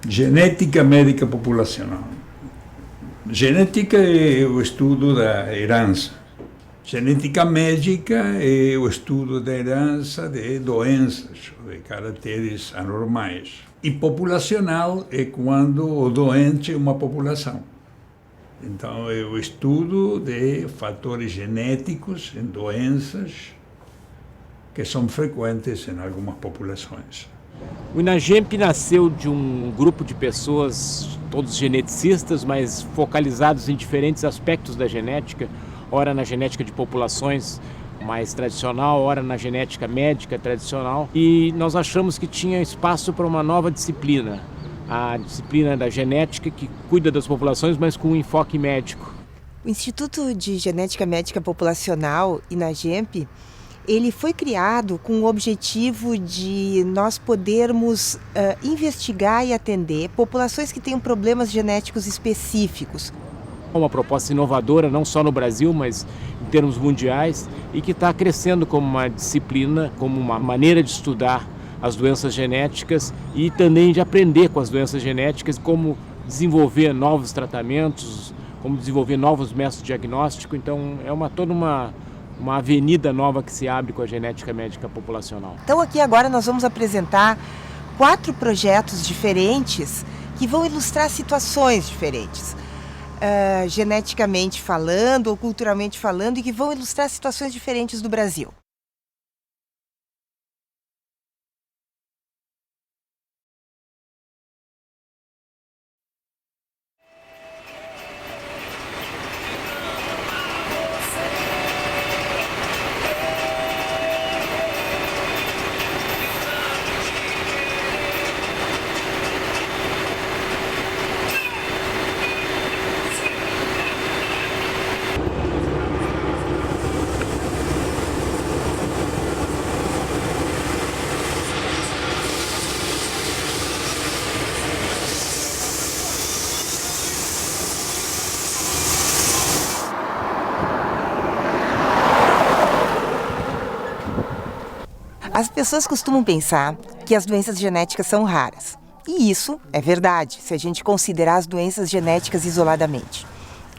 Genética médica populacional. Genética é o estudo da herança. Genética médica é o estudo da herança de doenças, de caracteres anormais. E populacional é quando o doente é uma população. Então, é o estudo de fatores genéticos em doenças que são frequentes em algumas populações. O INAGEMP nasceu de um grupo de pessoas, todos geneticistas, mas focalizados em diferentes aspectos da genética, ora na genética de populações mais tradicional, ora na genética médica tradicional. E nós achamos que tinha espaço para uma nova disciplina, a disciplina da genética que cuida das populações, mas com um enfoque médico. O Instituto de Genética Médica Populacional, INAGEMP, ele foi criado com o objetivo de nós podermos investigar e atender populações que tenham problemas genéticos específicos. Uma proposta inovadora, não só no Brasil, mas em termos mundiais, e que está crescendo como uma disciplina, como uma maneira de estudar as doenças genéticas e também de aprender com as doenças genéticas, como desenvolver novos tratamentos, como desenvolver novos métodos de diagnóstico. Então, é toda uma avenida nova que se abre com a genética médica populacional. Então aqui agora nós vamos apresentar 4 projetos diferentes que vão ilustrar situações diferentes, geneticamente falando ou culturalmente falando, e que vão ilustrar situações diferentes do Brasil. As pessoas costumam pensar que as doenças genéticas são raras. E isso é verdade, se a gente considerar as doenças genéticas isoladamente.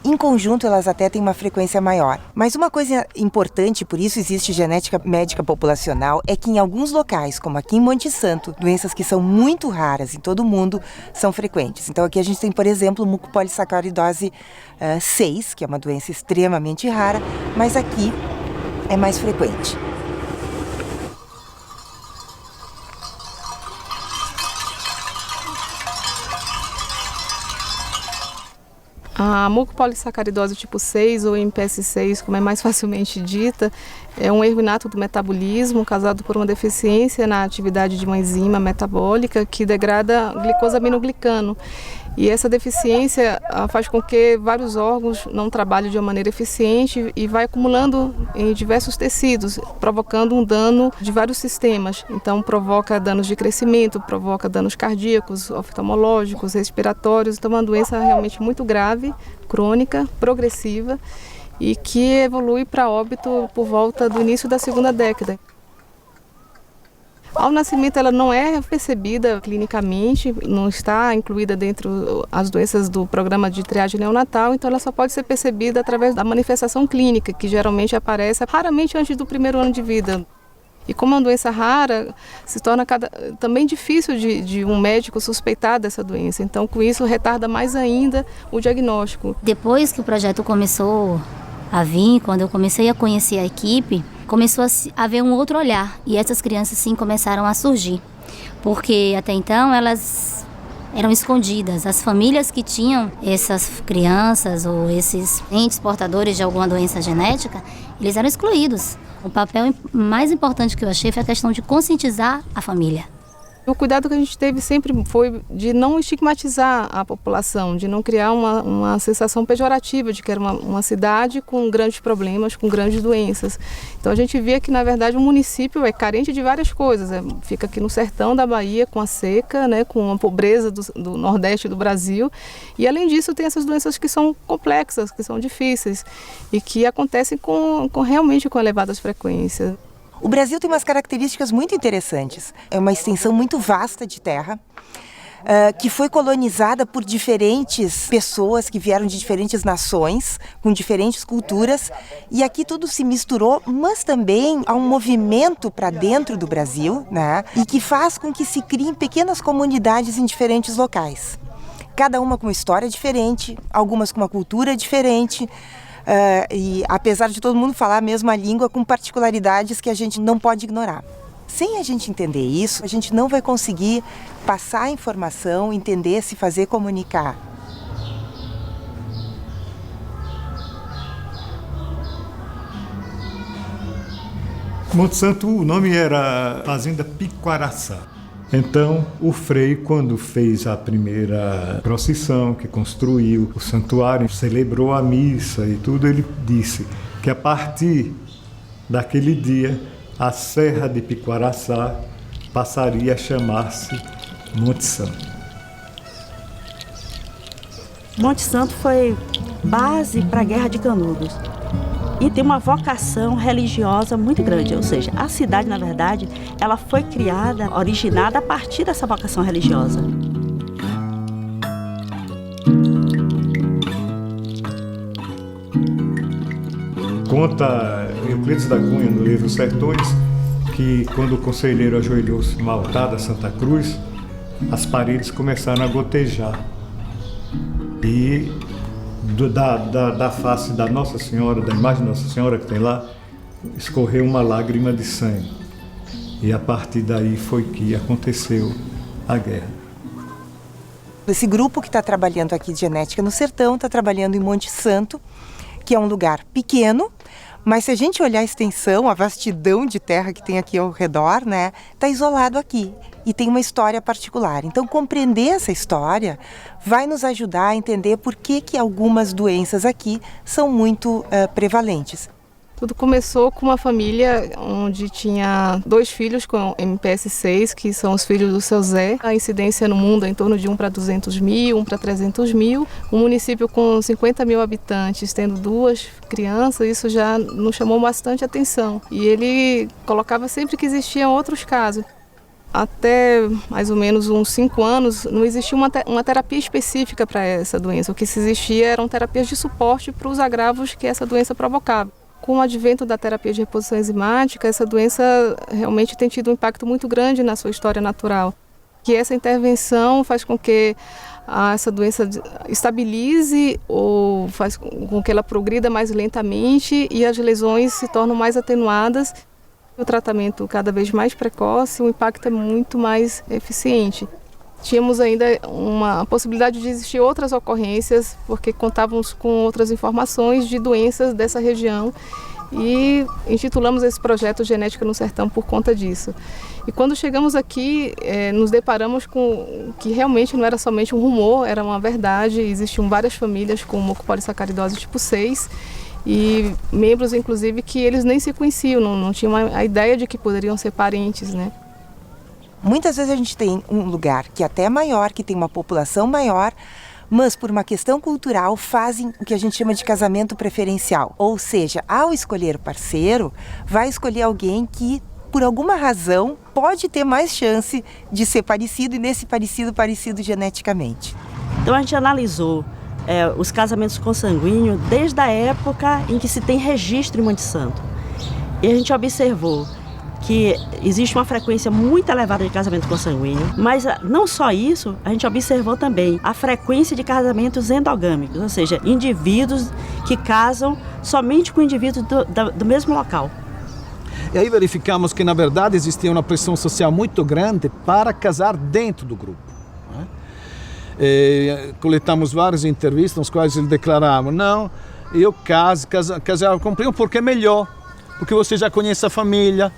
Em conjunto, elas até têm uma frequência maior. Mas uma coisa importante, por isso existe genética médica populacional, é que em alguns locais, como aqui em Monte Santo, doenças que são muito raras em todo o mundo são frequentes. Então aqui a gente tem, por exemplo, mucopolissacaridose 6, que é uma doença extremamente rara, mas aqui é mais frequente. A mucopolissacaridose tipo 6, ou MPS6, como é mais facilmente dita, é um erro inato do metabolismo causado por uma deficiência na atividade de uma enzima metabólica que degrada glicosaminoglicano. E essa deficiência faz com que vários órgãos não trabalhem de uma maneira eficiente e vai acumulando em diversos tecidos, provocando um dano de vários sistemas. Então provoca danos de crescimento, provoca danos cardíacos, oftalmológicos, respiratórios. Então é uma doença realmente muito grave, crônica, progressiva e que evolui para óbito por volta do início da segunda década. Ao nascimento ela não é percebida clinicamente, não está incluída dentro das doenças do programa de triagem neonatal, então ela só pode ser percebida através da manifestação clínica, que geralmente aparece raramente antes do primeiro ano de vida. E como é uma doença rara, se torna também difícil de um médico suspeitar dessa doença, então com isso retarda mais ainda o diagnóstico. Depois que o projeto começou a vir, quando eu comecei a conhecer a equipe, começou a haver um outro olhar e essas crianças sim começaram a surgir, porque até então elas eram escondidas. As famílias que tinham essas crianças ou esses entes portadores de alguma doença genética, eles eram excluídos. O papel mais importante que eu achei foi a questão de conscientizar a família. O cuidado que a gente teve sempre foi de não estigmatizar a população, de não criar uma sensação pejorativa de que era uma cidade com grandes problemas, com grandes doenças. Então a gente via que, na verdade, o município é carente de várias coisas. Fica aqui no sertão da Bahia, com a seca, né, com a pobreza do Nordeste do Brasil. E, além disso, tem essas doenças que são complexas, que são difíceis e que acontecem realmente com elevadas frequências. O Brasil tem umas características muito interessantes. É uma extensão muito vasta de terra. que foi colonizada por diferentes pessoas que vieram de diferentes nações, com diferentes culturas, e aqui tudo se misturou, mas também há um movimento para dentro do Brasil, né, e que faz com que se criem pequenas comunidades em diferentes locais. Cada uma com uma história diferente, algumas com uma cultura diferente, e apesar de todo mundo falar a mesma língua, com particularidades que a gente não pode ignorar. Sem a gente entender isso, a gente não vai conseguir passar a informação, entender, se fazer comunicar. Monte Santo, o nome era Fazenda Piquaraçá. Então, o Frei, quando fez a primeira procissão, que construiu o santuário, celebrou a missa e tudo, ele disse que a partir daquele dia, a Serra de Piquaraçá passaria a chamar-se Monte Santo. Monte Santo foi base para a Guerra de Canudos e tem uma vocação religiosa muito grande, ou seja, a cidade, na verdade, ela foi criada, originada a partir dessa vocação religiosa. Conta Euclides da Cunha, no livro Sertões, que quando o conselheiro ajoelhou-se no altar da Santa Cruz, as paredes começaram a gotejar. E da face da Nossa Senhora, da imagem da Nossa Senhora que tem lá, escorreu uma lágrima de sangue. E a partir daí foi que aconteceu a guerra. Esse grupo que está trabalhando aqui de genética no sertão está trabalhando em Monte Santo, que é um lugar pequeno, mas se a gente olhar a extensão, a vastidão de terra que tem aqui ao redor, né, está isolado aqui e tem uma história particular. Então, compreender essa história vai nos ajudar a entender por que algumas doenças aqui são muito prevalentes. Tudo começou com uma família onde tinha 2 filhos com MPS 6, que são os filhos do seu Zé. A incidência no mundo é em torno de 1 para 200 mil, 1 para 300 mil. Um município com 50 mil habitantes, tendo 2 crianças, isso já nos chamou bastante atenção. E ele colocava sempre que existiam outros casos. Até mais ou menos uns 5 anos, não existia uma terapia específica para essa doença. O que se existia eram terapias de suporte para os agravos que essa doença provocava. Com o advento da terapia de reposição enzimática, essa doença realmente tem tido um impacto muito grande na sua história natural. Que essa intervenção faz com que essa doença estabilize ou faz com que ela progrida mais lentamente e as lesões se tornam mais atenuadas. O tratamento cada vez mais precoce, o impacto é muito mais eficiente. Tínhamos ainda uma possibilidade de existir outras ocorrências, porque contávamos com outras informações de doenças dessa região e intitulamos esse projeto Genética no Sertão por conta disso. E quando chegamos aqui, nos deparamos com que realmente não era somente um rumor, era uma verdade. Existiam várias famílias com mucopolissacaridose tipo 6 e membros, inclusive, que eles nem se conheciam, não tinham a ideia de que poderiam ser parentes, né? Muitas vezes a gente tem um lugar que até é maior, que tem uma população maior, mas por uma questão cultural fazem o que a gente chama de casamento preferencial. Ou seja, ao escolher o parceiro, vai escolher alguém que, por alguma razão, pode ter mais chance de ser parecido e nesse parecido geneticamente. Então a gente analisou os casamentos consanguíneos desde a época em que se tem registro em Monte Santo. E a gente observou que existe uma frequência muito elevada de casamento consanguíneo, mas não só isso, a gente observou também a frequência de casamentos endogâmicos, ou seja, indivíduos que casam somente com indivíduos do mesmo local. E aí verificamos que, na verdade, existia uma pressão social muito grande para casar dentro do grupo. Coletamos várias entrevistas nas quais eles declaravam: não, eu casava com o primo porque é melhor, porque você já conhece a família.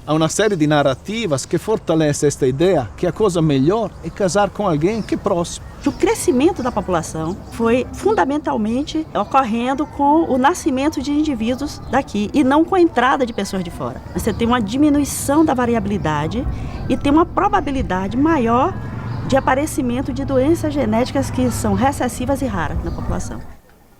Há uma série de narrativas que fortalecem esta ideia que a coisa melhor é casar com alguém que é próximo. O crescimento da população foi fundamentalmente ocorrendo com o nascimento de indivíduos daqui e não com a entrada de pessoas de fora. Você tem uma diminuição da variabilidade e tem uma probabilidade maior de aparecimento de doenças genéticas que são recessivas e raras na população.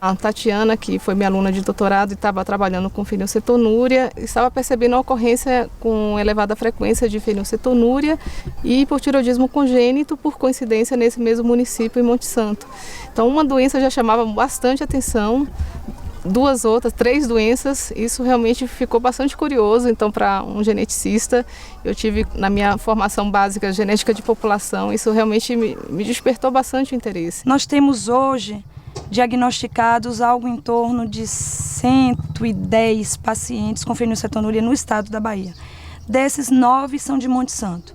A Tatiana, que foi minha aluna de doutorado e estava trabalhando com fenilcetonúria, estava percebendo a ocorrência com elevada frequência de fenilcetonúria e hipotireoidismo congênito, por coincidência, nesse mesmo município, em Monte Santo. Então, uma doença já chamava bastante atenção, três doenças, isso realmente ficou bastante curioso. Então, para um geneticista, eu tive na minha formação básica genética de população, isso realmente me despertou bastante o interesse. Nós temos hoje diagnosticados algo em torno de 110 pacientes com fenilcetonúria no estado da Bahia. Desses, 9 são de Monte Santo.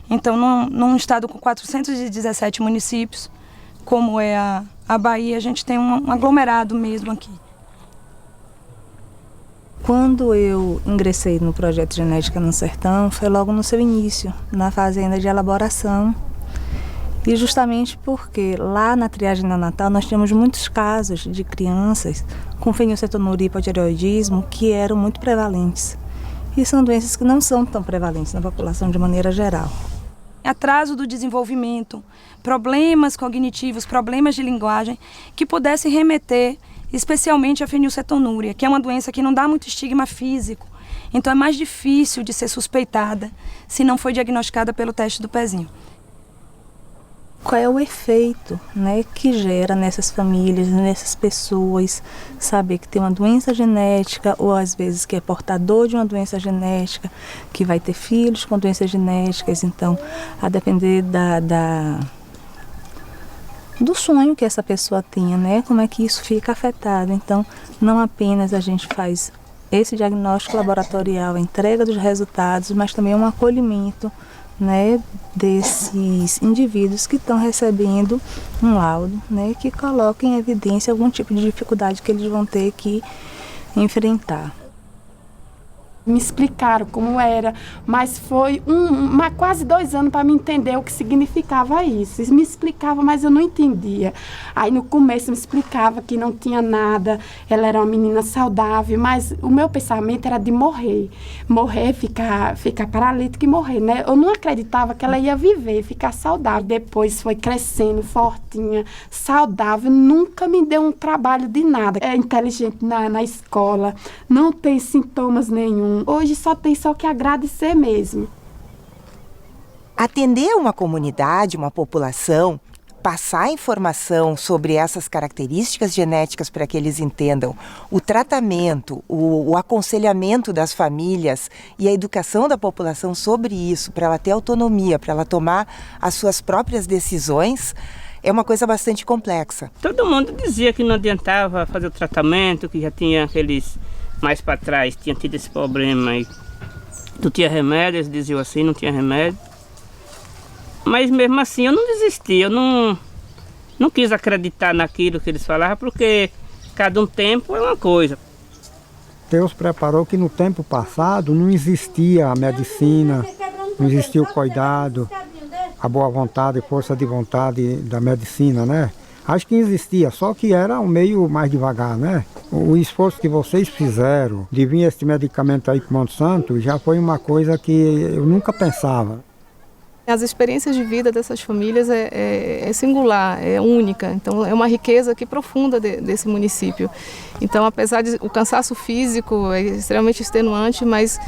Então, num estado com 417 municípios, como é a Bahia, a gente tem um aglomerado mesmo aqui. Quando eu ingressei no projeto Genética no Sertão, foi logo no seu início, na fazenda de elaboração. E justamente porque lá na triagem neonatal nós tínhamos muitos casos de crianças com fenilcetonúria e hipotireoidismo que eram muito prevalentes. E são doenças que não são tão prevalentes na população de maneira geral. Atraso do desenvolvimento, problemas cognitivos, problemas de linguagem que pudessem remeter especialmente a fenilcetonúria, que é uma doença que não dá muito estigma físico. Então é mais difícil de ser suspeitada se não foi diagnosticada pelo teste do pezinho. Qual é o efeito, né, que gera nessas famílias, nessas pessoas, saber que tem uma doença genética ou às vezes que é portador de uma doença genética, que vai ter filhos com doenças genéticas. Então, a depender do sonho que essa pessoa tinha, né, como é que isso fica afetado. Então, não apenas a gente faz esse diagnóstico laboratorial, a entrega dos resultados, mas também um acolhimento, né, desses indivíduos que estão recebendo um laudo, né, que coloca em evidência algum tipo de dificuldade que eles vão ter que enfrentar. Me explicaram como era, mas foi quase 2 anos para me entender o que significava isso. Eles me explicavam, mas eu não entendia. Aí no começo me explicava que não tinha nada, ela era uma menina saudável, mas o meu pensamento era de morrer. Morrer, ficar paralítica e morrer, né? Eu não acreditava que ela ia viver, ficar saudável. Depois foi crescendo, fortinha, saudável, nunca me deu um trabalho de nada. É inteligente na escola, não tem sintomas nenhum. Hoje só tem que agradecer mesmo. Atender uma comunidade, uma população, passar informação sobre essas características genéticas para que eles entendam o tratamento, o aconselhamento das famílias e a educação da população sobre isso, para ela ter autonomia, para ela tomar as suas próprias decisões, é uma coisa bastante complexa. Todo mundo dizia que não adiantava fazer o tratamento, que já tinha aqueles... Mais para trás tinha tido esse problema e não tinha remédio, eles diziam assim, não tinha remédio. Mas mesmo assim eu não desisti, eu não quis acreditar naquilo que eles falavam, porque cada um tempo é uma coisa. Deus preparou que no tempo passado não existia a medicina, não existia o cuidado, a boa vontade, força de vontade da medicina, né? Acho que existia, só que era um meio mais devagar, né? O esforço que vocês fizeram de vir esse medicamento aí para o Monte Santo já foi uma coisa que eu nunca pensava. As experiências de vida dessas famílias é singular, é única. Então é uma riqueza aqui profunda desse município. Então, apesar de o cansaço físico é extremamente extenuante, mas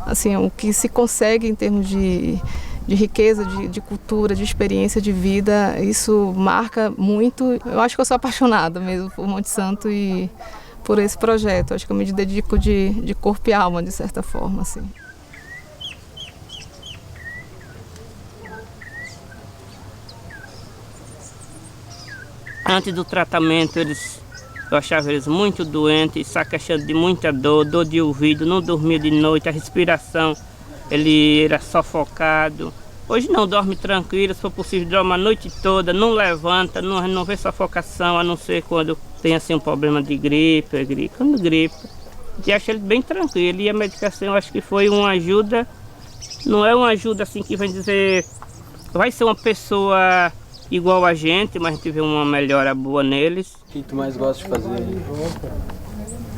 assim, o que se consegue em termos de riqueza, de cultura, de experiência de vida, isso marca muito. Eu acho que eu sou apaixonada mesmo por Monte Santo e por esse projeto. Eu acho que eu me dedico de corpo e alma, de certa forma, assim. Antes do tratamento, eu achava eles muito doentes, se queixando de muita dor de ouvido, não dormia de noite, a respiração, ele era sufocado. Hoje não, dorme tranquilo, se for possível, dorme a noite toda, não levanta, não vê sufocação, a não ser quando tem assim um problema de gripe. Quando gripe, eu acho ele bem tranquilo. E a medicação, eu acho que foi uma ajuda, não é uma ajuda assim que vai dizer, vai ser uma pessoa igual a gente, mas a gente vê uma melhora boa neles. O que tu mais gosta de fazer?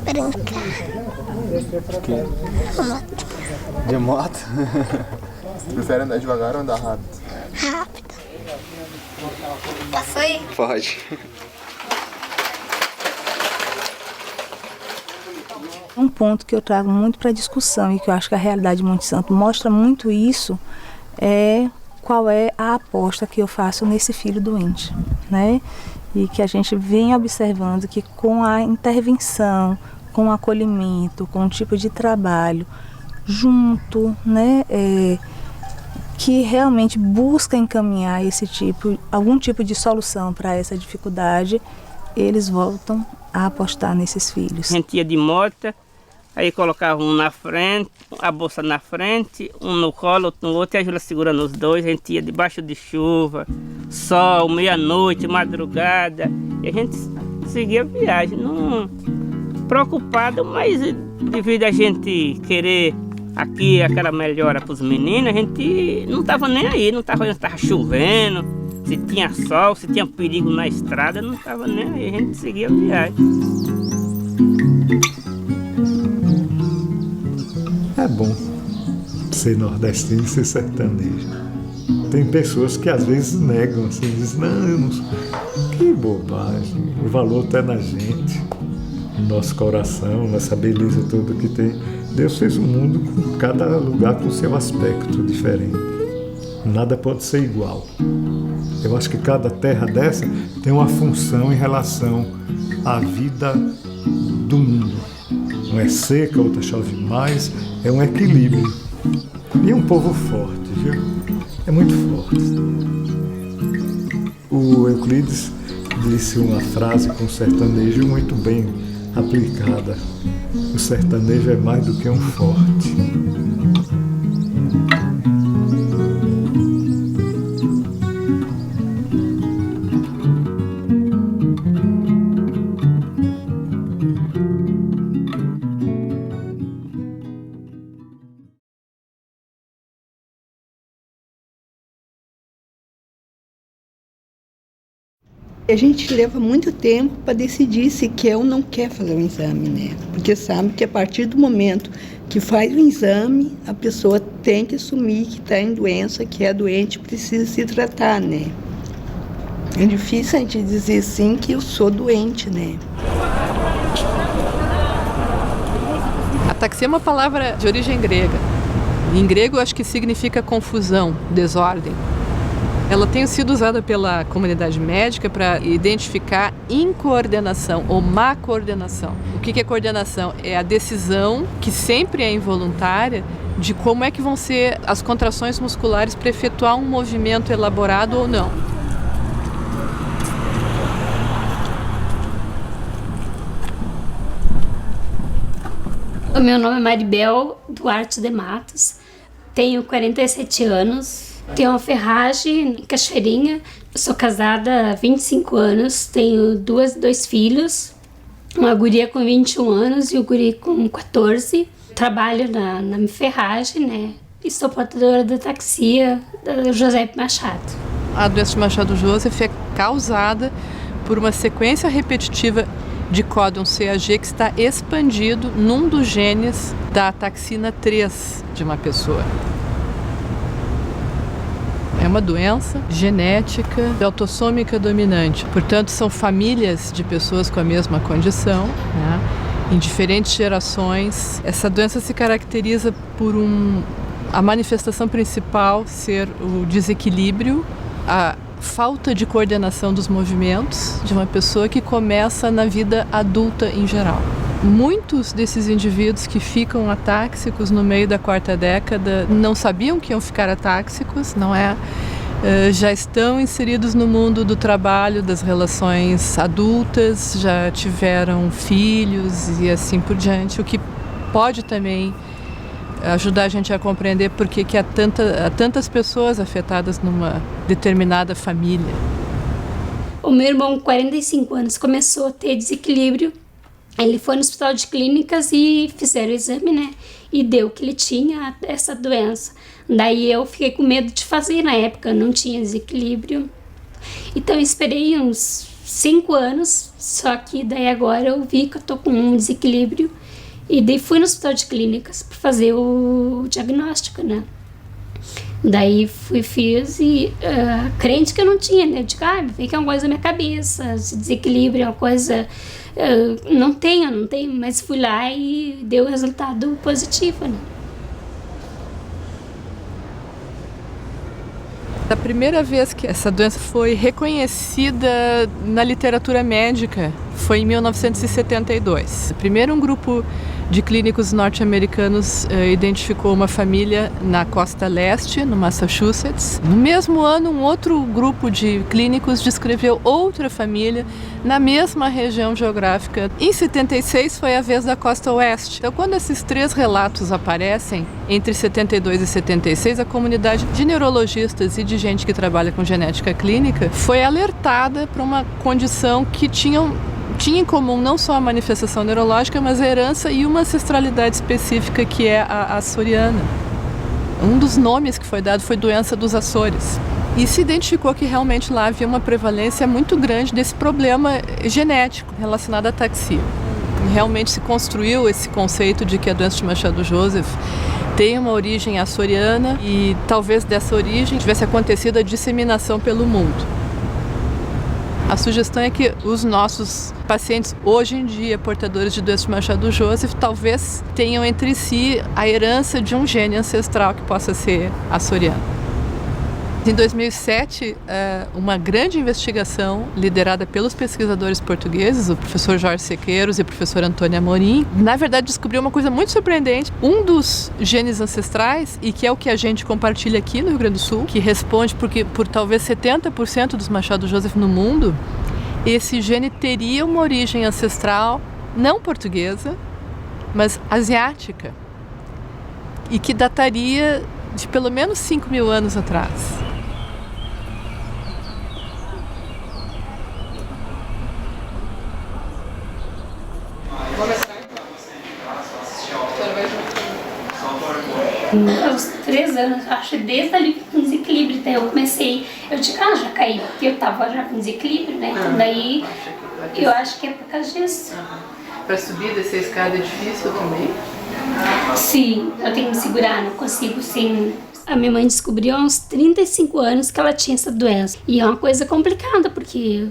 Brincar. De moto? Prefere andar devagar ou andar rápido? Rápido. Posso ir? Pode. Um ponto que eu trago muito para discussão e que eu acho que a realidade de Monte Santo mostra muito isso é qual é a aposta que eu faço nesse filho doente, né? E que a gente vem observando que com a intervenção, com o acolhimento, com o tipo de trabalho junto, né, que realmente busca encaminhar algum tipo de solução para essa dificuldade, eles voltam a apostar nesses filhos. A gente ia de moto, aí colocava um na frente, a bolsa na frente, um no colo, outro no outro, e a Júlia segurando os dois. A gente ia debaixo de chuva, sol, meia-noite, madrugada, e a gente seguia a viagem, não preocupado, mas devido a gente querer aqui aquela melhora para os meninos, a gente não estava nem aí, não estava chovendo, se tinha sol, se tinha perigo na estrada, não estava nem aí, a gente seguia a viagem. É bom ser nordestino e ser sertanejo. Tem pessoas que às vezes negam, assim, dizem, não, que bobagem, o valor está na gente, no nosso coração, nessa beleza toda que tem. Deus fez o mundo com cada lugar com seu aspecto diferente. Nada pode ser igual. Eu acho que cada terra dessa tem uma função em relação à vida do mundo. Uma é seca, outra chove mais, é um equilíbrio. E é um povo forte, viu? É muito forte. O Euclides disse uma frase com sertanejo muito bem aplicada. O sertanejo é mais do que um forte. A gente leva muito tempo para decidir se quer ou não quer fazer o exame, né? Porque sabe que a partir do momento que faz o exame, a pessoa tem que assumir que está em doença, que é doente, precisa se tratar, né? É difícil a gente dizer sim que eu sou doente, né? Ataxia é uma palavra de origem grega. Em grego, acho que significa confusão, desordem. Ela tem sido usada pela comunidade médica para identificar incoordenação ou má coordenação. O que é coordenação? É a decisão, que sempre é involuntária, de como é que vão ser as contrações musculares para efetuar um movimento elaborado ou não. O meu nome é Maribel Duarte de Matos, tenho 47 anos. Tenho uma ferragem em Cachoeirinha, sou casada há 25 anos, tenho dois filhos, uma guria com 21 anos e um guri com 14. Trabalho na ferragem, né? E sou portadora da ataxia da José Machado. A doença de Machado-Joseph é causada por uma sequência repetitiva de códon CAG que está expandido num dos genes da ataxina 3 de uma pessoa. É uma doença genética autossômica dominante. Portanto, são famílias de pessoas com a mesma condição, né? Em diferentes gerações. Essa doença se caracteriza por a manifestação principal ser o desequilíbrio, a falta de coordenação dos movimentos de uma pessoa que começa na vida adulta em geral. Muitos desses indivíduos que ficam atáxicos no meio da quarta década não sabiam que iam ficar atáxicos, não é? Já estão inseridos no mundo do trabalho, das relações adultas, já tiveram filhos e assim por diante, o que pode também ajudar a gente a compreender por que há tantas pessoas afetadas numa determinada família. O meu irmão, com 45 anos, começou a ter desequilíbrio. Ele foi no hospital de clínicas e fizeram o exame, né? E deu que ele tinha essa doença. Daí eu fiquei com medo de fazer na época, não tinha desequilíbrio. Então eu esperei uns 5 anos, só que daí agora eu vi que eu tô com um desequilíbrio. E daí fui no hospital de clínicas para fazer o diagnóstico, né? Daí fiz e crente que eu não tinha, né? Eu digo, vê que é uma coisa da minha cabeça, se desequilíbrio é uma coisa... não tenho, mas fui lá e deu resultado positivo, né? A primeira vez que essa doença foi reconhecida na literatura médica foi em 1972. Primeiro, um grupo de clínicos norte-americanos identificou uma família na costa leste, no Massachusetts. No mesmo ano, um outro grupo de clínicos descreveu outra família na mesma região geográfica. Em 76 foi a vez da costa oeste. Então, quando esses 3 relatos aparecem, entre 72 e 76, a comunidade de neurologistas e de gente que trabalha com genética clínica foi alertada para uma condição que tinha em comum não só a manifestação neurológica, mas a herança e uma ancestralidade específica que é a açoriana. Um dos nomes que foi dado foi doença dos Açores. E se identificou que realmente lá havia uma prevalência muito grande desse problema genético relacionado à ataxia. E realmente se construiu esse conceito de que a doença de Machado Joseph tem uma origem açoriana e talvez dessa origem tivesse acontecido a disseminação pelo mundo. A sugestão é que os nossos pacientes, hoje em dia, portadores de doença de Machado Joseph, talvez tenham entre si a herança de um gene ancestral que possa ser açoriano. Em 2007, uma grande investigação liderada pelos pesquisadores portugueses, o professor Jorge Sequeiros e o professor Antônio Amorim, na verdade descobriu uma coisa muito surpreendente. Um dos genes ancestrais, e que é o que a gente compartilha aqui no Rio Grande do Sul, que responde por talvez 70% dos Machado Joseph no mundo, esse gene teria uma origem ancestral não portuguesa, mas asiática, e que dataria de pelo menos 5.000 anos atrás. Aos 3 anos, acho, desde ali com desequilíbrio, daí eu comecei, eu digo, já caí, porque eu tava já com desequilíbrio, né, então daí eu acho que é por causa disso. Para subir e descer a escada é difícil também? Sim, eu tenho que me segurar, não consigo sim. A minha mãe descobriu aos 35 anos que ela tinha essa doença, e é uma coisa complicada, porque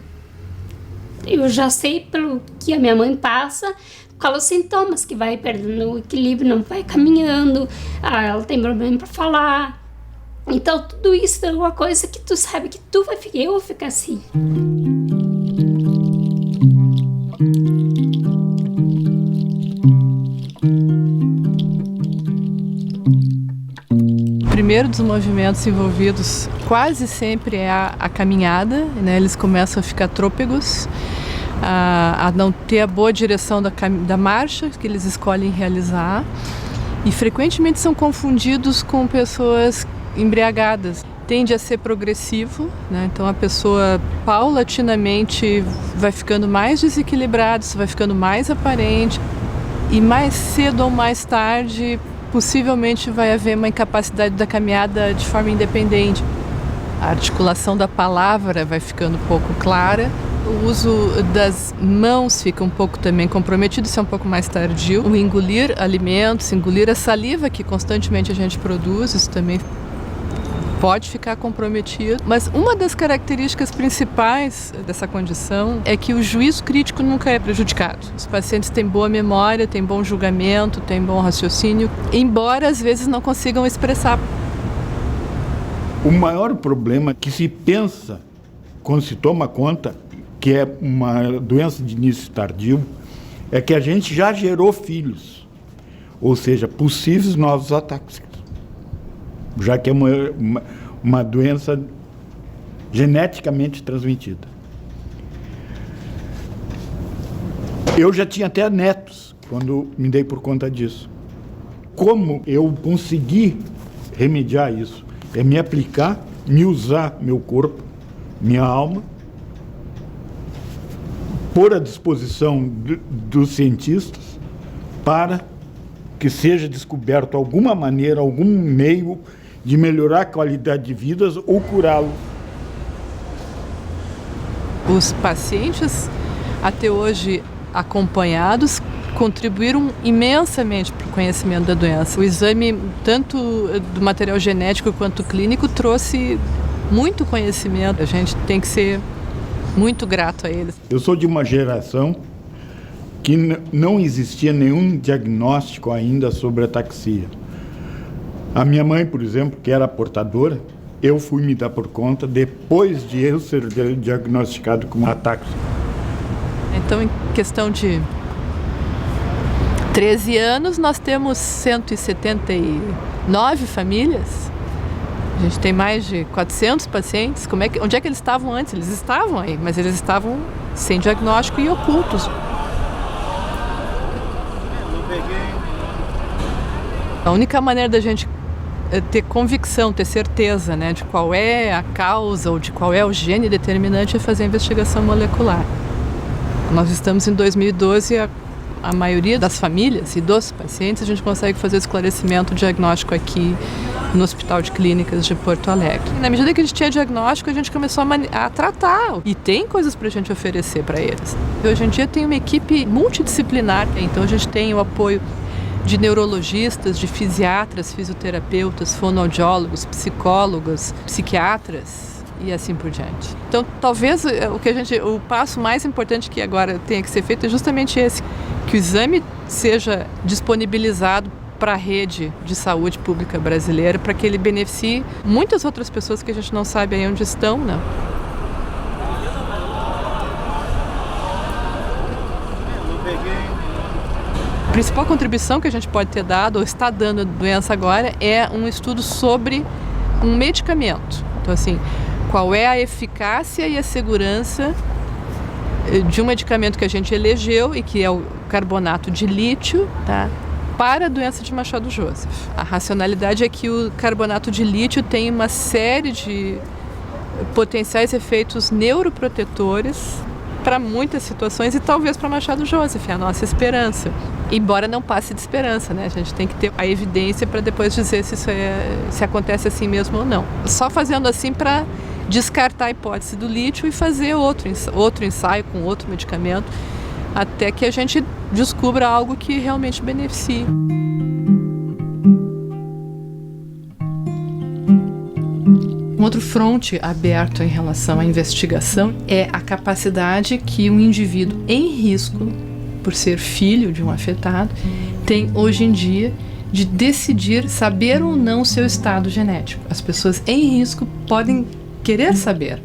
eu já sei pelo que a minha mãe passa, quais os sintomas, que vai perdendo o equilíbrio, não vai caminhando, ela tem problema para falar. Então tudo isso é uma coisa que tu sabe que tu vai ficar, eu vou ficar assim. O primeiro dos movimentos envolvidos quase sempre é a caminhada, né? Eles começam a ficar trôpegos, a não ter a boa direção da marcha que eles escolhem realizar, e frequentemente são confundidos com pessoas embriagadas. Tende a ser progressivo, né? Então a pessoa paulatinamente vai ficando mais desequilibrada, isso vai ficando mais aparente, e mais cedo ou mais tarde possivelmente vai haver uma incapacidade da caminhada de forma independente. A articulação da palavra vai ficando um pouco clara, o uso das mãos fica um pouco também comprometido, isso é um pouco mais tardio. O engolir alimentos, engolir a saliva que constantemente a gente produz, isso também pode ficar comprometido. Mas uma das características principais dessa condição é que o juízo crítico nunca é prejudicado. Os pacientes têm boa memória, têm bom julgamento, têm bom raciocínio, embora às vezes não consigam expressar. O maior problema que se pensa quando se toma conta que é uma doença de início tardio é que a gente já gerou filhos, ou seja, possíveis novos ataques, já que é uma doença geneticamente transmitida. Eu já tinha até netos quando me dei por conta disso. Como eu consegui remediar isso? É me aplicar, me usar meu corpo, minha alma, pôr à disposição dos cientistas para que seja descoberto alguma maneira, algum meio de melhorar a qualidade de vida ou curá-lo. Os pacientes, até hoje acompanhados, contribuíram imensamente para o conhecimento da doença. O exame, tanto do material genético quanto clínico, trouxe muito conhecimento. A gente tem que ser muito grato a eles. Eu sou de uma geração que não existia nenhum diagnóstico ainda sobre ataxia. A minha mãe, por exemplo, que era portadora, eu fui me dar por conta depois de eu ser diagnosticado com ataxia. Então, em questão de 13 anos, nós temos 179 famílias. A gente tem mais de 400 pacientes. Onde é que eles estavam antes? Eles estavam aí, mas eles estavam sem diagnóstico e ocultos. A única maneira da gente ter convicção, ter certeza, né, de qual é a causa ou de qual é o gene determinante é fazer a investigação molecular. Nós estamos em 2012 e a maioria das famílias e dos pacientes a gente consegue fazer esclarecimento diagnóstico aqui no Hospital de Clínicas de Porto Alegre. Na medida que a gente tinha diagnóstico, a gente começou a tratar e tem coisas para a gente oferecer para eles. Hoje em dia tem uma equipe multidisciplinar, então a gente tem o apoio de neurologistas, de fisiatras, fisioterapeutas, fonoaudiólogos, psicólogos, psiquiatras e assim por diante. Então, talvez o passo mais importante que agora tenha que ser feito é justamente esse, que o exame seja disponibilizado para a rede de saúde pública brasileira, para que ele beneficie muitas outras pessoas que a gente não sabe aí onde estão, né? A principal contribuição que a gente pode ter dado, ou está dando à doença agora, é um estudo sobre um medicamento. Então, assim, qual é a eficácia e a segurança de um medicamento que a gente elegeu e que é o carbonato de lítio, tá? Para a doença de Machado-Joseph. A racionalidade é que o carbonato de lítio tem uma série de potenciais efeitos neuroprotetores para muitas situações e talvez para Machado-Joseph, é a nossa esperança. Embora não passe de esperança, né? A gente tem que ter a evidência para depois dizer se acontece assim mesmo ou não. Só fazendo assim para descartar a hipótese do lítio e fazer outro ensaio com outro medicamento, até que a gente descubra algo que realmente beneficie. Um outro fronte aberto em relação à investigação é a capacidade que um indivíduo em risco, por ser filho de um afetado, tem hoje em dia de decidir saber ou não o seu estado genético. As pessoas em risco podem querer saber,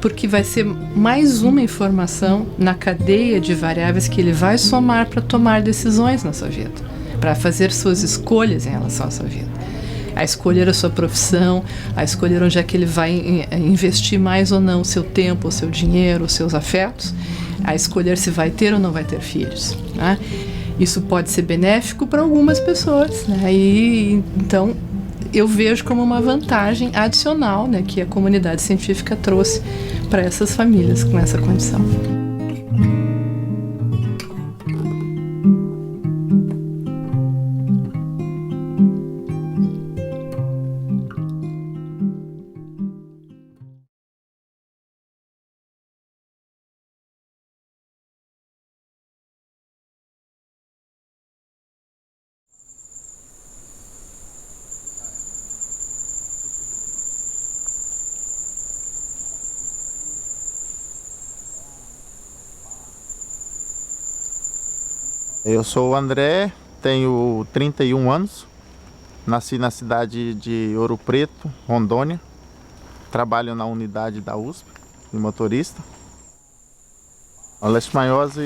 porque vai ser mais uma informação na cadeia de variáveis que ele vai somar para tomar decisões na sua vida, para fazer suas escolhas em relação à sua vida. A escolher a sua profissão, a escolher onde é que ele vai investir mais ou não o seu tempo, o seu dinheiro, os seus afetos, a escolher se vai ter ou não vai ter filhos, né? Isso pode ser benéfico para algumas pessoas, né? E então eu vejo como uma vantagem adicional, né, que a comunidade científica trouxe para essas famílias com essa condição. Eu sou o André, tenho 31 anos, nasci na cidade de Ouro Preto, Rondônia, trabalho na unidade da USP, de motorista. A leishmaniose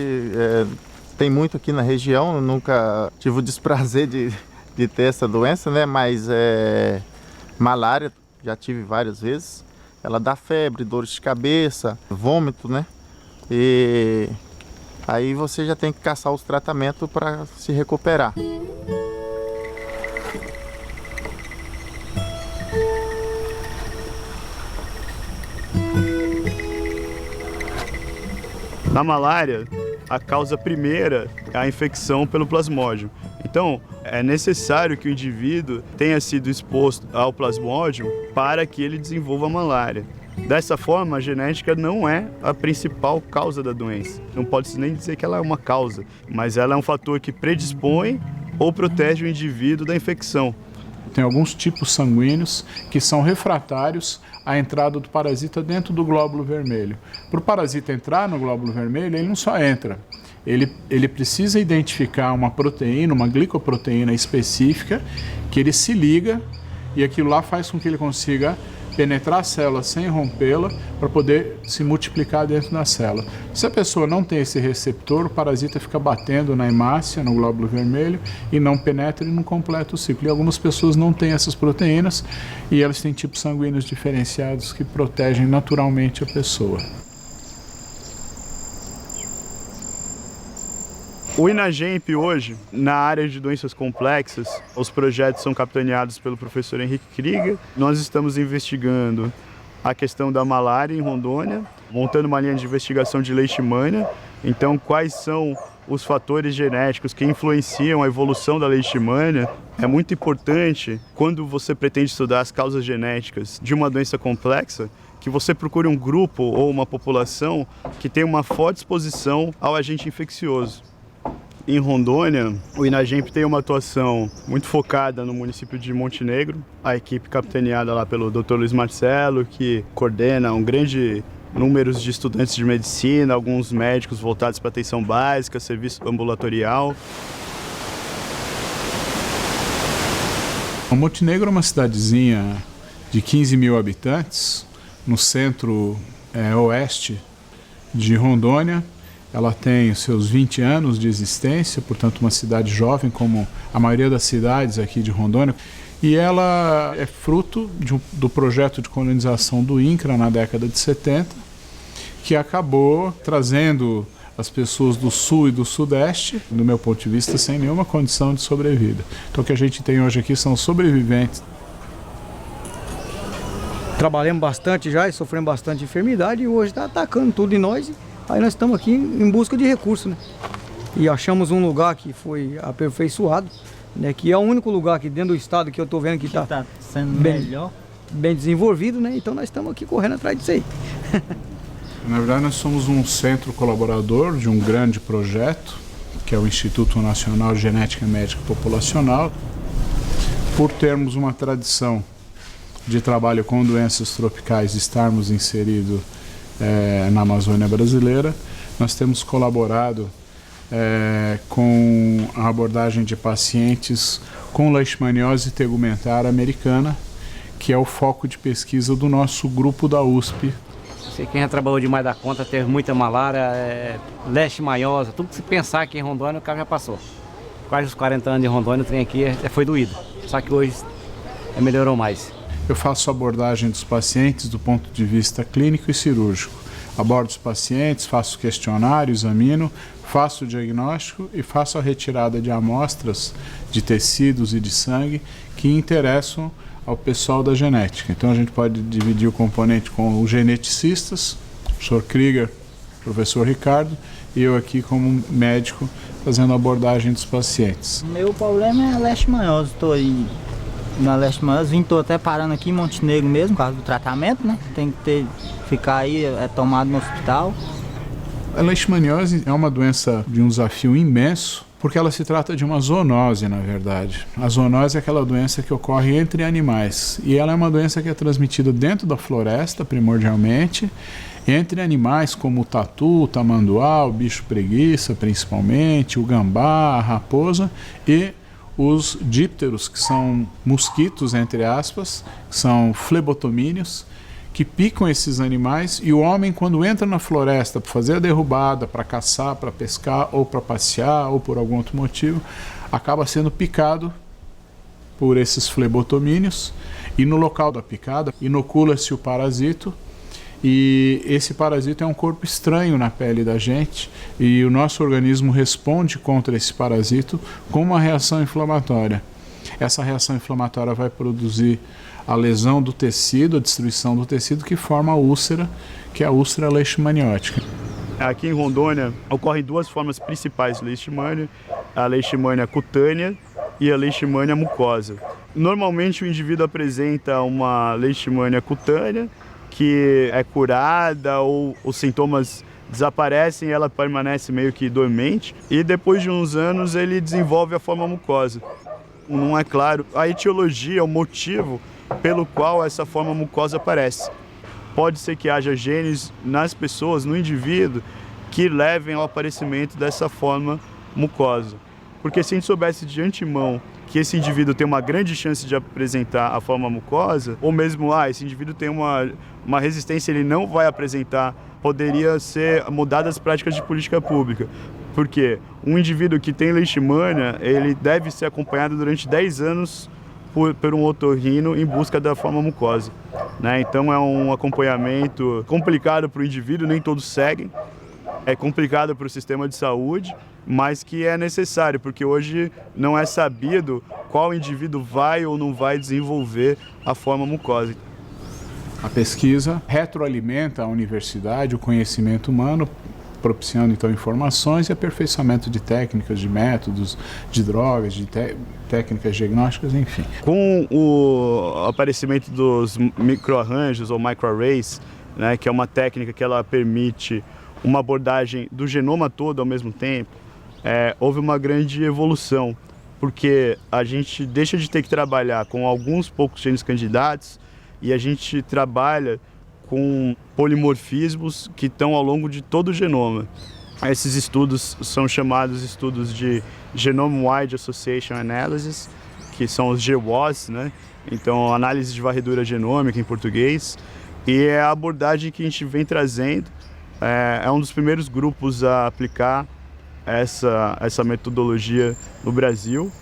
tem muito aqui na região, eu nunca tive o desprazer de ter essa doença, né? Mas malária, já tive várias vezes. Ela dá febre, dores de cabeça, vômito, né? E aí você já tem que caçar os tratamentos para se recuperar. Na malária, a causa primeira é a infecção pelo plasmódio. Então, é necessário que o indivíduo tenha sido exposto ao plasmódio para que ele desenvolva a malária. Dessa forma, a genética não é a principal causa da doença. Não pode-se nem dizer que ela é uma causa, mas ela é um fator que predispõe ou protege o indivíduo da infecção. Tem alguns tipos sanguíneos que são refratários à entrada do parasita dentro do glóbulo vermelho. Para o parasita entrar no glóbulo vermelho, ele não só entra, ele precisa identificar uma proteína, uma glicoproteína específica, que ele se liga e aquilo lá faz com que ele consiga penetrar a célula sem rompê-la para poder se multiplicar dentro da célula. Se a pessoa não tem esse receptor, o parasita fica batendo na hemácia, no glóbulo vermelho, e não penetra e não completa o ciclo. E algumas pessoas não têm essas proteínas e elas têm tipos sanguíneos diferenciados que protegem naturalmente a pessoa. O INAGEMP hoje, na área de doenças complexas, os projetos são capitaneados pelo professor Henrique Krieger. Nós estamos investigando a questão da malária em Rondônia, montando uma linha de investigação de leishmania. Então, quais são os fatores genéticos que influenciam a evolução da leishmania? É muito importante, quando você pretende estudar as causas genéticas de uma doença complexa, que você procure um grupo ou uma população que tenha uma forte exposição ao agente infeccioso. Em Rondônia, o INAGEMP tem uma atuação muito focada no município de Montenegro. A equipe capitaneada lá pelo Dr. Luiz Marcelo, que coordena um grande número de estudantes de medicina, alguns médicos voltados para atenção básica, serviço ambulatorial. Montenegro é uma cidadezinha de 15 mil habitantes, no centro-oeste de Rondônia. Ela tem seus 20 anos de existência, portanto uma cidade jovem, como a maioria das cidades aqui de Rondônia. E ela é fruto do projeto de colonização do INCRA na década de 70, que acabou trazendo as pessoas do sul e do sudeste, do meu ponto de vista, sem nenhuma condição de sobrevida. Então o que a gente tem hoje aqui são sobreviventes. Trabalhamos bastante já e sofremos bastante enfermidade e hoje está atacando tudo em nós. Aí nós estamos aqui em busca de recursos, né? E achamos um lugar que foi aperfeiçoado, né? Que é o único lugar aqui dentro do estado que eu estou vendo que está sendo bem desenvolvido, né? Então nós estamos aqui correndo atrás disso aí. Na verdade, nós somos um centro colaborador de um grande projeto, que é o Instituto Nacional de Genética Médica Populacional. Por termos uma tradição de trabalho com doenças tropicais, estarmos inseridos na Amazônia brasileira, nós temos colaborado com a abordagem de pacientes com leishmaniose tegumentar americana, que é o foco de pesquisa do nosso grupo da USP. Sei quem já trabalhou demais da conta, teve muita malária, leishmaniose, tudo que se pensar aqui em Rondônia, o cara já passou. Quase os 40 anos de Rondônia, o trem aqui foi doído, só que hoje melhorou mais. Eu faço a abordagem dos pacientes do ponto de vista clínico e cirúrgico. Abordo os pacientes, faço questionário, examino, faço o diagnóstico e faço a retirada de amostras de tecidos e de sangue que interessam ao pessoal da genética. Então a gente pode dividir o componente com os geneticistas, o professor Krieger, o professor Ricardo, e eu aqui como médico fazendo a abordagem dos pacientes. Meu problema é a leishmaniose, estou aí na leishmaniose, estou até parando aqui em Montenegro mesmo, por causa do tratamento, né? Tem que ficar aí tomado no hospital. A leishmaniose é uma doença de um desafio imenso, porque ela se trata de uma zoonose, na verdade. A zoonose é aquela doença que ocorre entre animais, e ela é uma doença que é transmitida dentro da floresta, primordialmente, entre animais como o tatu, o tamanduá, o bicho preguiça, principalmente, o gambá, a raposa e os dípteros, que são mosquitos, entre aspas, que são flebotomíneos, que picam esses animais, e o homem, quando entra na floresta para fazer a derrubada, para caçar, para pescar, ou para passear, ou por algum outro motivo, acaba sendo picado por esses flebotomíneos, e no local da picada inocula-se o parasito, e esse parasito é um corpo estranho na pele da gente, e o nosso organismo responde contra esse parasito com uma reação inflamatória. Essa reação inflamatória vai produzir a lesão do tecido, a destruição do tecido, que forma a úlcera, que é a úlcera leishmaniótica. Aqui em Rondônia ocorrem duas formas principais de leishmania, a leishmania cutânea e a leishmania mucosa. Normalmente o indivíduo apresenta uma leishmania cutânea, que é curada ou os sintomas desaparecem e ela permanece meio que dormente. E depois de uns anos ele desenvolve a forma mucosa. Não é claro a etiologia, o motivo pelo qual essa forma mucosa aparece. Pode ser que haja genes nas pessoas, no indivíduo, que levem ao aparecimento dessa forma mucosa. Porque se a gente soubesse de antemão que esse indivíduo tem uma grande chance de apresentar a forma mucosa, ou mesmo, esse indivíduo tem uma resistência, ele não vai apresentar, poderia ser mudadas as práticas de política pública. Porque um indivíduo que tem leishmania, ele deve ser acompanhado durante 10 anos por um otorrino em busca da forma mucosa, né? Então é um acompanhamento complicado para o indivíduo, nem todos seguem. É complicado para o sistema de saúde, mas que é necessário, porque hoje não é sabido qual indivíduo vai ou não vai desenvolver a forma mucosa. A pesquisa retroalimenta a universidade, o conhecimento humano, propiciando então informações e aperfeiçoamento de técnicas, de métodos, de drogas, de técnicas diagnósticas, enfim. Com o aparecimento dos microarranjos ou microarrays, né, que é uma técnica que ela permite uma abordagem do genoma todo ao mesmo tempo, houve uma grande evolução, porque a gente deixa de ter que trabalhar com alguns poucos genes candidatos e a gente trabalha com polimorfismos que estão ao longo de todo o genoma. Esses estudos são chamados estudos de Genome Wide Association Analysis, que são os GWAS, né? Então, análise de varredura genômica em português, e é a abordagem que a gente vem trazendo. É um dos primeiros grupos a aplicar essa metodologia no Brasil.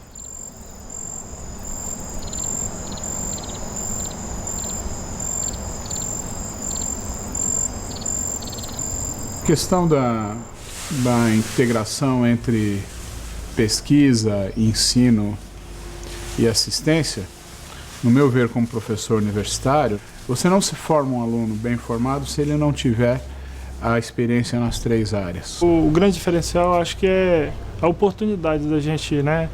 A questão da integração entre pesquisa, ensino e assistência, no meu ver como professor universitário, você não se forma um aluno bem formado se ele não tiver a experiência nas 3 áreas. O grande diferencial, acho que é a oportunidade da gente, né,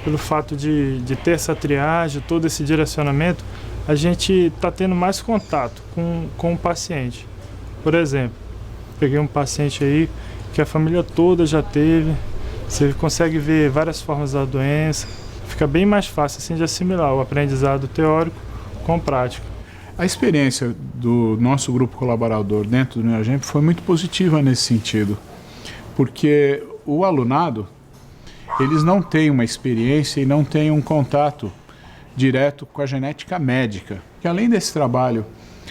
pelo fato de ter essa triagem, todo esse direcionamento, a gente está tendo mais contato com o paciente. Por exemplo, peguei um paciente aí que a família toda já teve, você consegue ver várias formas da doença, fica bem mais fácil assim de assimilar o aprendizado teórico com prática. A experiência do nosso grupo colaborador dentro do Neurogem foi muito positiva nesse sentido, porque o alunado, eles não têm uma experiência e não têm um contato direto com a genética médica. Que além desse trabalho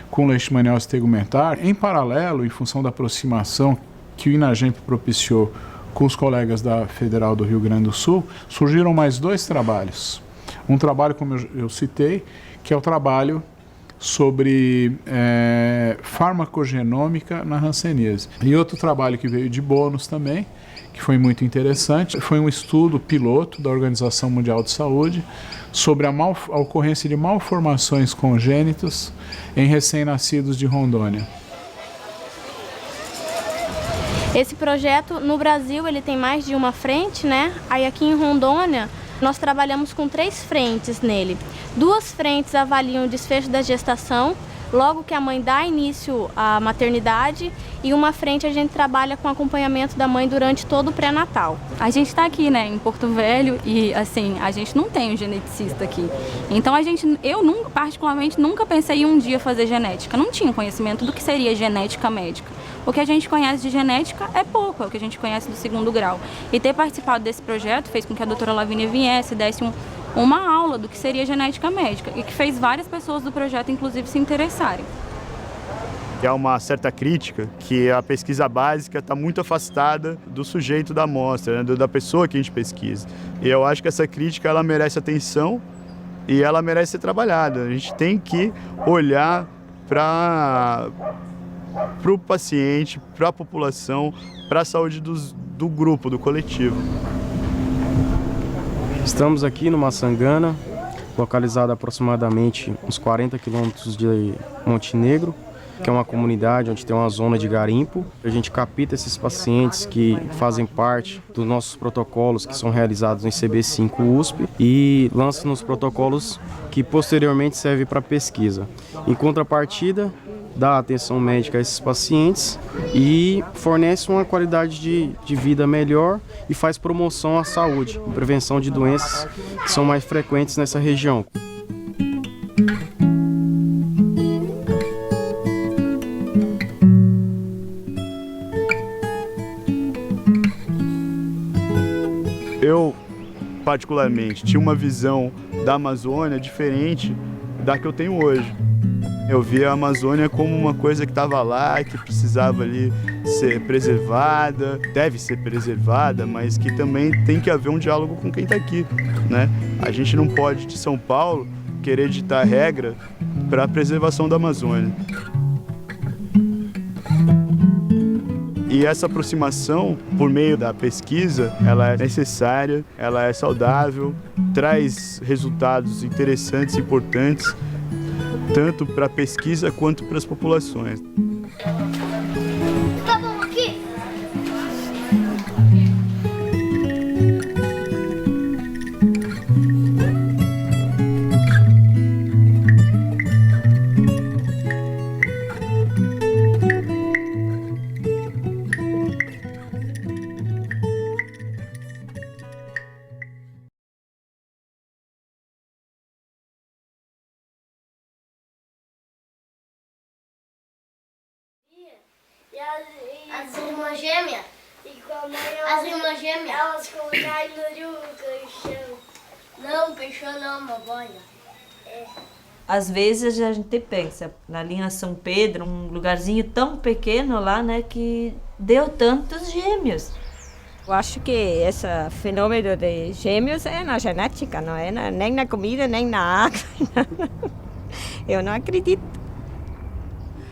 com leishmaniose tegumentar, em paralelo, em função da aproximação que o INAGEMP propiciou com os colegas da Federal do Rio Grande do Sul, surgiram mais 2 trabalhos. Um trabalho, como eu citei, que é o trabalho sobre farmacogenômica na hanseníase. E outro trabalho que veio de bônus também, que foi muito interessante, foi um estudo piloto da Organização Mundial de Saúde sobre a ocorrência de malformações congênitas em recém-nascidos de Rondônia. Esse projeto no Brasil ele tem mais de uma frente, né? Aí aqui em Rondônia nós trabalhamos com 3 frentes nele. 2 frentes avaliam o desfecho da gestação, logo que a mãe dá início à maternidade, e uma frente a gente trabalha com acompanhamento da mãe durante todo o pré-natal. A gente está aqui, né, em Porto Velho, e assim, a gente não tem um geneticista aqui. Então eu particularmente nunca pensei em um dia fazer genética. Não tinha conhecimento do que seria genética médica. O que a gente conhece de genética é pouco, é o que a gente conhece do 2º grau. E ter participado desse projeto fez com que a doutora Lavínia viesse, desse uma aula do que seria genética médica, e que fez várias pessoas do projeto, inclusive, se interessarem. Há uma certa crítica que a pesquisa básica está muito afastada do sujeito da amostra, né, da pessoa que a gente pesquisa. E eu acho que essa crítica ela merece atenção e ela merece ser trabalhada. A gente tem que olhar para o paciente, para a população, para a saúde do grupo, do coletivo. Estamos aqui no Maçangana, localizado a aproximadamente uns 40 quilômetros de Montenegro, que é uma comunidade onde tem uma zona de garimpo. A gente capta esses pacientes que fazem parte dos nossos protocolos que são realizados no ICB5 USP e lança nos protocolos que posteriormente servem para pesquisa. Em contrapartida, dá atenção médica a esses pacientes e fornece uma qualidade de vida melhor e faz promoção à saúde, prevenção de doenças que são mais frequentes nessa região. Eu, particularmente, tinha uma visão da Amazônia diferente da que eu tenho hoje. Eu via a Amazônia como uma coisa que estava lá, que precisava ali ser preservada, deve ser preservada, mas que também tem que haver um diálogo com quem está aqui, né? A gente não pode, de São Paulo, querer ditar regra para a preservação da Amazônia. E essa aproximação, por meio da pesquisa, ela é necessária, ela é saudável, traz resultados interessantes e importantes, tanto para a pesquisa quanto para as populações. Tá bom aqui? As irmãs gêmeas? As irmãs gêmeas? Elas colocaram no caixão. Não, caixão não, mamãe. Às vezes a gente pensa, na linha São Pedro, um lugarzinho tão pequeno lá, né, que deu tantos gêmeos. Eu acho que esse fenômeno de gêmeos é na genética, não é nem na comida, nem na água. Eu não acredito.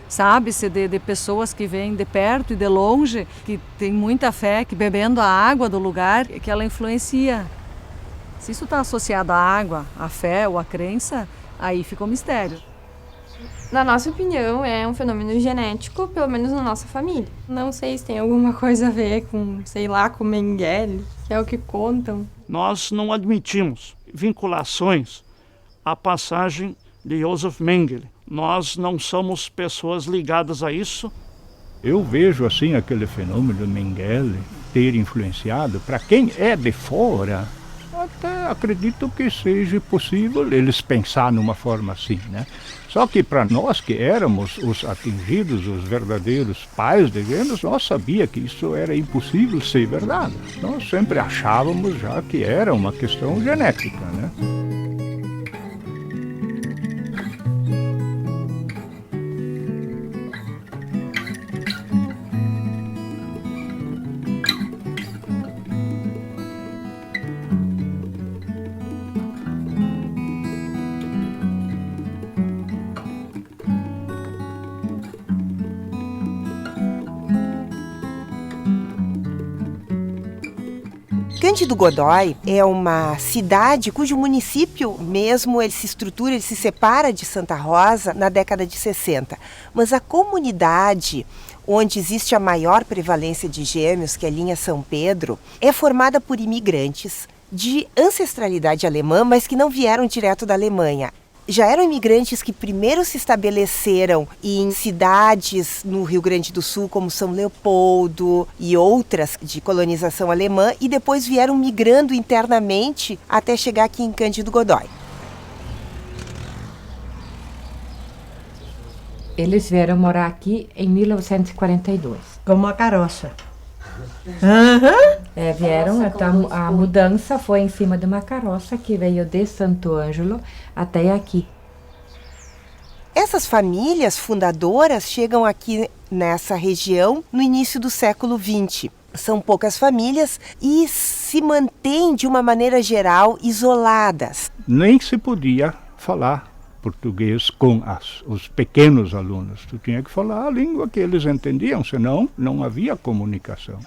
Sabe-se de pessoas que vêm de perto e de longe, que tem muita fé, que bebendo a água do lugar, que ela influencia. Se isso está associado à água, à fé ou à crença, aí fica um mistério. Na nossa opinião, é um fenômeno genético, pelo menos na nossa família. Não sei se tem alguma coisa a ver com, sei lá, com Mengele, que é o que contam. Nós não admitimos vinculações à passagem de Joseph Mengele. Nós não somos pessoas ligadas a isso. Eu vejo assim aquele fenômeno do Mengele ter influenciado, para quem é de fora, até acredito que seja possível eles pensar numa forma assim, né? Só que para nós que éramos os atingidos, os verdadeiros pais de gêmeos, nós sabíamos que isso era impossível ser verdade. Nós sempre achávamos já que era uma questão genética, né? Cândido Godói é uma cidade cujo município mesmo ele se estrutura, ele se separa de Santa Rosa na década de 60. Mas a comunidade onde existe a maior prevalência de gêmeos, que é a linha São Pedro, é formada por imigrantes de ancestralidade alemã, mas que não vieram direto da Alemanha. Já eram imigrantes que primeiro se estabeleceram em cidades no Rio Grande do Sul, como São Leopoldo e outras de colonização alemã, e depois vieram migrando internamente até chegar aqui em Cândido Godói. Eles vieram morar aqui em 1942. Com uma carroça. Vieram, então a mudança foi em cima de uma carroça que veio de Santo Ângelo até aqui. Essas famílias fundadoras chegam aqui nessa região no início do século XX. São poucas famílias e se mantêm de uma maneira geral isoladas. Nem se podia falar português com os pequenos alunos. Tu tinha que falar a língua que eles entendiam, senão não havia comunicação.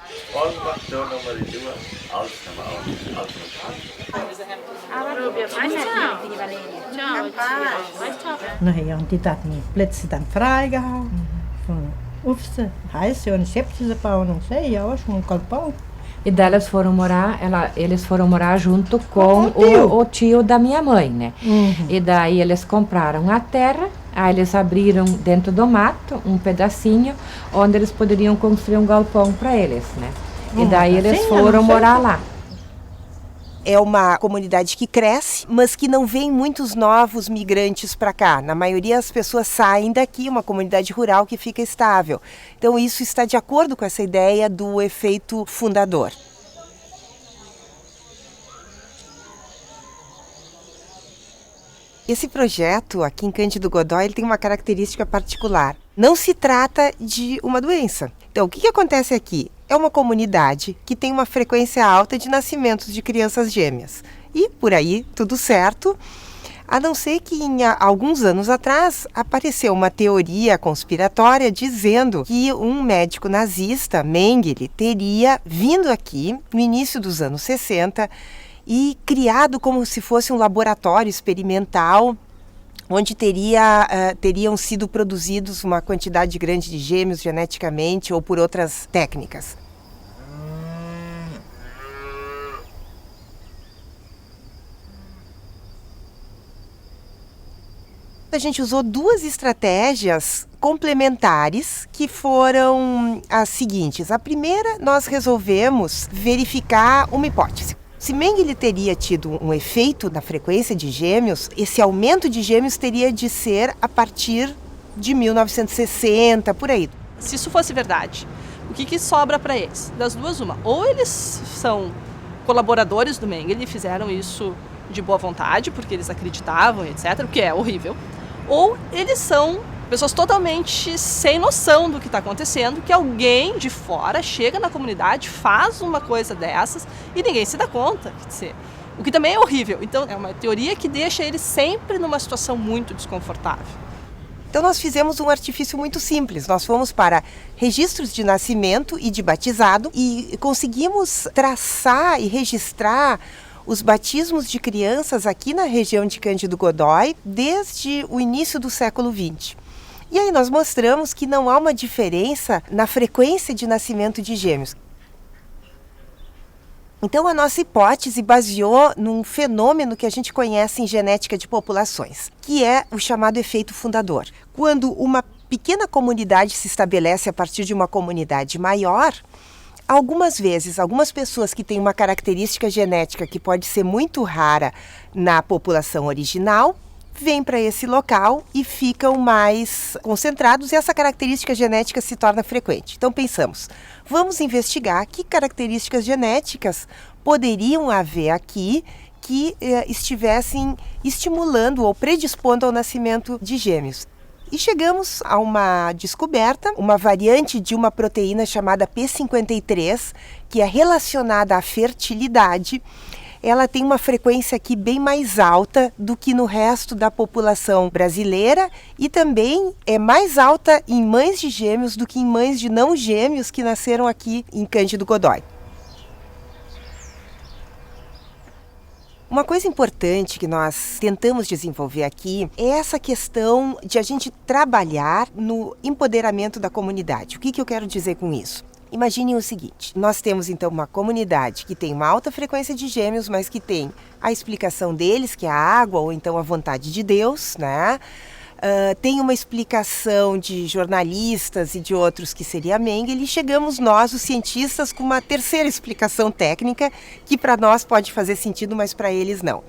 Nós haben die Plätze dann freigehalten. Von Ufse, heiße und septische Bau, não sei, eu acho, um galpão. E daí eles foram morar junto com o tio da minha mãe, né? E daí eles compraram a terra Aí eles abriram dentro do mato um pedacinho onde eles poderiam construir um galpão para eles, né? E daí eles foram morar lá. É uma comunidade que cresce, mas que não vem muitos novos migrantes para cá. Na maioria as pessoas saem daqui, uma comunidade rural que fica estável. Então isso está de acordo com essa ideia do efeito fundador. Esse projeto aqui em Cândido Godói ele tem uma característica particular. Não se trata de uma doença. Então, o que acontece aqui? É uma comunidade que tem uma frequência alta de nascimentos de crianças gêmeas. E por aí, tudo certo, a não ser que alguns anos atrás apareceu uma teoria conspiratória dizendo que um médico nazista, Mengele, teria vindo aqui no início dos anos 60 e criado como se fosse um laboratório experimental onde teriam sido produzidos uma quantidade grande de gêmeos geneticamente ou por outras técnicas. A gente usou duas estratégias complementares que foram as seguintes. A primeira, nós resolvemos verificar uma hipótese. Se Mengele teria tido um efeito na frequência de gêmeos, esse aumento de gêmeos teria de ser a partir de 1960, por aí. Se isso fosse verdade, o que sobra para eles? Das duas, uma. Ou eles são colaboradores do Mengele e fizeram isso de boa vontade, porque eles acreditavam, etc., o que é horrível. Ou eles são pessoas totalmente sem noção do que está acontecendo, que alguém de fora chega na comunidade, faz uma coisa dessas e ninguém se dá conta. Quer dizer, o que também é horrível. Então, é uma teoria que deixa eles sempre numa situação muito desconfortável. Então, nós fizemos um artifício muito simples. Nós fomos para registros de nascimento e de batizado e conseguimos traçar e registrar os batismos de crianças aqui na região de Cândido Godói desde o início do século XX. E aí nós mostramos que não há uma diferença na frequência de nascimento de gêmeos. Então a nossa hipótese baseou num fenômeno que a gente conhece em genética de populações, que é o chamado efeito fundador. Quando uma pequena comunidade se estabelece a partir de uma comunidade maior, algumas vezes, algumas pessoas que têm uma característica genética que pode ser muito rara na população original, vêm para esse local e ficam mais concentrados e essa característica genética se torna frequente. Então pensamos, vamos investigar que características genéticas poderiam haver aqui que estivessem estimulando ou predispondo ao nascimento de gêmeos. E chegamos a uma descoberta, uma variante de uma proteína chamada P53, que é relacionada à fertilidade. Ela tem uma frequência aqui bem mais alta do que no resto da população brasileira e também é mais alta em mães de gêmeos do que em mães de não gêmeos que nasceram aqui em Cândido Godói. Uma coisa importante que nós tentamos desenvolver aqui é essa questão de a gente trabalhar no empoderamento da comunidade. O que eu quero dizer com isso? Imaginem o seguinte, nós temos então uma comunidade que tem uma alta frequência de gêmeos, mas que tem a explicação deles, que é a água ou então a vontade de Deus, né? Tem uma explicação de jornalistas e de outros que seria Mengele, e chegamos nós, os cientistas, com uma terceira explicação técnica que para nós pode fazer sentido, mas para eles não.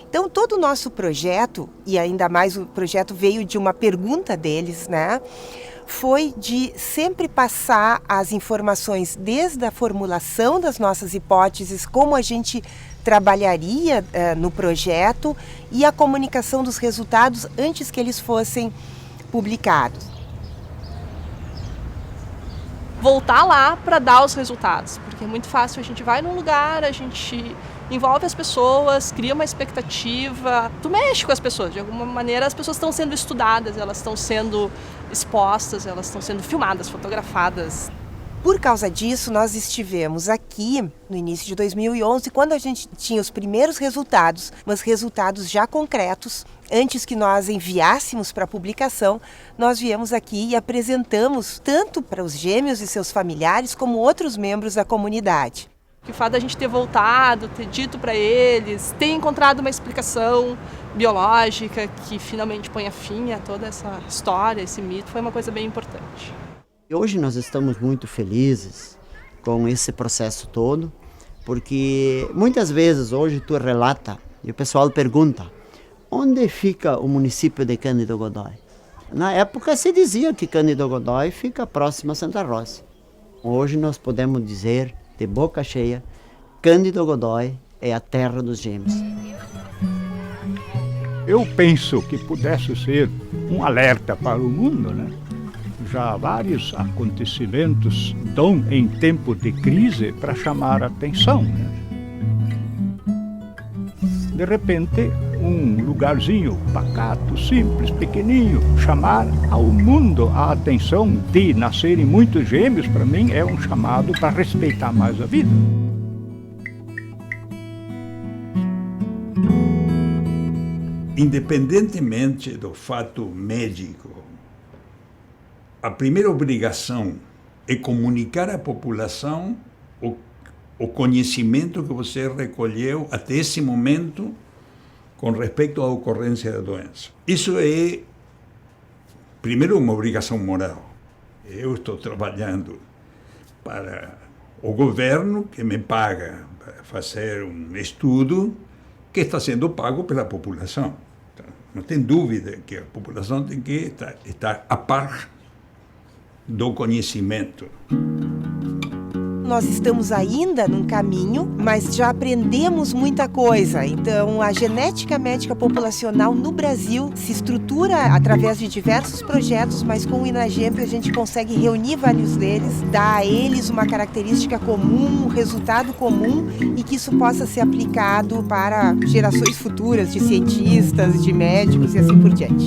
Então todo o nosso projeto, e ainda mais o projeto veio de uma pergunta deles, né? Foi de sempre passar as informações desde a formulação das nossas hipóteses, como a gente trabalharia no projeto e a comunicação dos resultados antes que eles fossem publicados. Voltar lá para dar os resultados, porque é muito fácil, a gente vai num lugar, a gente envolve as pessoas, cria uma expectativa, tu mexe com as pessoas, de alguma maneira as pessoas estão sendo estudadas, elas estão sendo expostas, elas estão sendo filmadas, fotografadas. Por causa disso, nós estivemos aqui no início de 2011, quando a gente tinha os primeiros resultados, mas resultados já concretos. Antes que nós enviássemos para publicação, nós viemos aqui e apresentamos tanto para os gêmeos e seus familiares, como outros membros da comunidade. Que o fato da gente ter voltado, ter dito para eles, ter encontrado uma explicação biológica que finalmente ponha fim a toda essa história, esse mito, foi uma coisa bem importante. Hoje nós estamos muito felizes com esse processo todo, porque muitas vezes hoje tu relata e o pessoal pergunta: onde fica o município de Cândido Godói? Na época se dizia que Cândido Godói fica próximo a Santa Rosa. Hoje nós podemos dizer de boca cheia: Cândido Godói é a terra dos gêmeos. Eu penso que pudesse ser um alerta para o mundo, né? Já vários acontecimentos dão em tempo de crise para chamar a atenção, né? De repente, um lugarzinho pacato, simples, pequenininho, chamar ao mundo a atenção de nascerem muitos gêmeos, para mim é um chamado para respeitar mais a vida. Independentemente do fato médico, a primeira obrigação é comunicar à população o conhecimento que você recolheu até esse momento com respeito à ocorrência da doença. Isso é, primeiro, uma obrigação moral. Eu estou trabalhando para o governo que me paga para fazer um estudo que está sendo pago pela população. Não tem dúvida que a população tem que estar a par do conhecimento. Nós estamos ainda num caminho, mas já aprendemos muita coisa. Então, a genética médica populacional no Brasil se estrutura através de diversos projetos, mas com o INAGEMP a gente consegue reunir vários deles, dar a eles uma característica comum, um resultado comum, e que isso possa ser aplicado para gerações futuras de cientistas, de médicos e assim por diante.